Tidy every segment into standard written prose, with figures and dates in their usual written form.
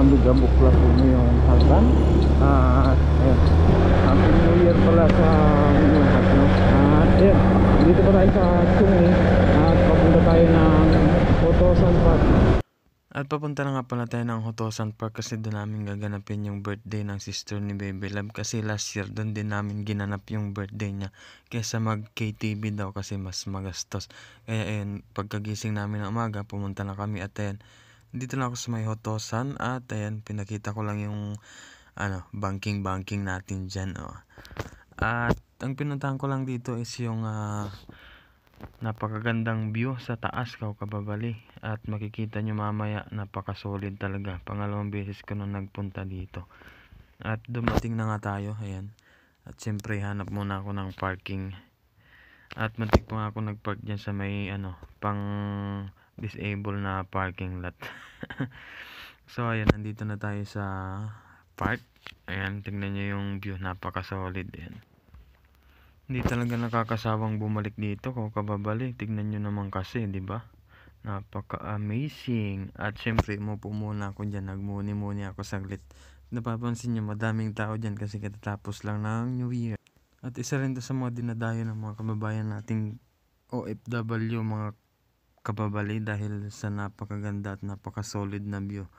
mega bukla po yung hagdan. Ayun. Happy New Year pala sa mga lahat, no? Ayun, dito pa tayo sa Chungi at papunta tayo ng Hotosan Park. At papunta na nga pala tayo ng Hotosan Park kasi doon namin gaganapin yung birthday ng sister ni Baby Love. Kasi last year doon din namin ginanap yung birthday niya kaysa mag KTV daw kasi mas magastos. Kaya ayun, pagkagising namin ng umaga pumunta na kami at ayun, dito na ako sa may Hotosan at ayun, pinakita ko lang yung banking natin dyan. At ang pinuntahan ko lang dito is yung napakagandang view sa taas, kababali. At makikita nyo mamaya, napaka-solid talaga. Pangalawang beses ko nung nagpunta dito. At dumating na nga tayo, ayan. At siyempre hanap muna ako ng parking. At matik pa nga ako nagpark dyan sa may pang disable na parking lot. So ayan, nandito na tayo sa park. Ayan, tingnan nyo yung view, napaka-solid. Ayan. Hindi talaga nakakasawang bumalik dito, kababali. Tignan nyo naman kasi, di ba? Napaka-amazing. At syempre, umupo muna ako dyan. Nagmuni-muni ako saglit. Napapansin nyo, madaming tao dyan kasi katatapos lang ng New Year. At isa rin to sa mga dinadayo ng mga kababayan nating OFW, mga kababali, dahil sa napakaganda at napaka-solid na view.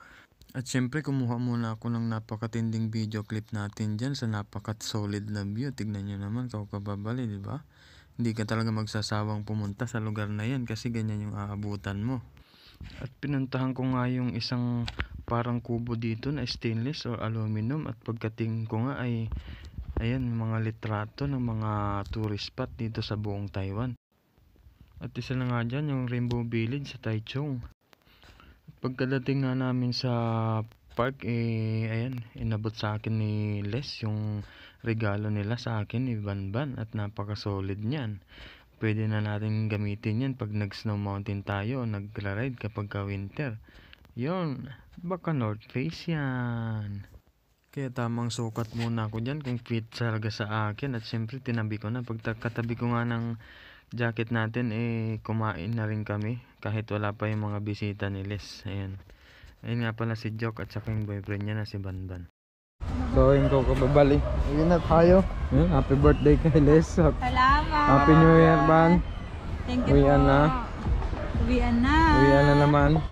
At syempre, kumuha muna ako ng napakatinding video clip natin dyan sa napakat-solid na view. Tignan nyo naman, kababali, di ba? Hindi ka talaga magsasawang pumunta sa lugar na yan kasi ganyan yung aabutan mo. At pinuntahan ko nga yung isang parang kubo dito na stainless or aluminum. At pagkatingin ko nga ay, ayan, mga litrato ng mga tourist spot dito sa buong Taiwan. At isa na nga dyan, yung Rainbow Village sa Taichung. Pagkadating nga namin sa park, ayan, inabot sa akin ni Les yung regalo nila sa akin ni Banban at napaka-solid niyan. Pwede na natin gamitin yan pag nag-snow mountain tayo o nag-ride kapag ka-winter. Yun, baka North Face yan. Kaya tamang sukat muna ako dyan kung fit talaga sa akin. At syempre tinabi ko na, pagkatabi ko nga ng jacket natin, kumain na rin kami kahit wala pa yung mga bisita ni Les. Ayan. Ayun nga pala si Joke at saka yung boyfriend niya na si Banban. So yun, kababali. Uwi na tayo. Happy birthday kay Les. Salamat. Happy New Year, Ban. Thank you Uwian po. na. Uwian na. Uwian na naman.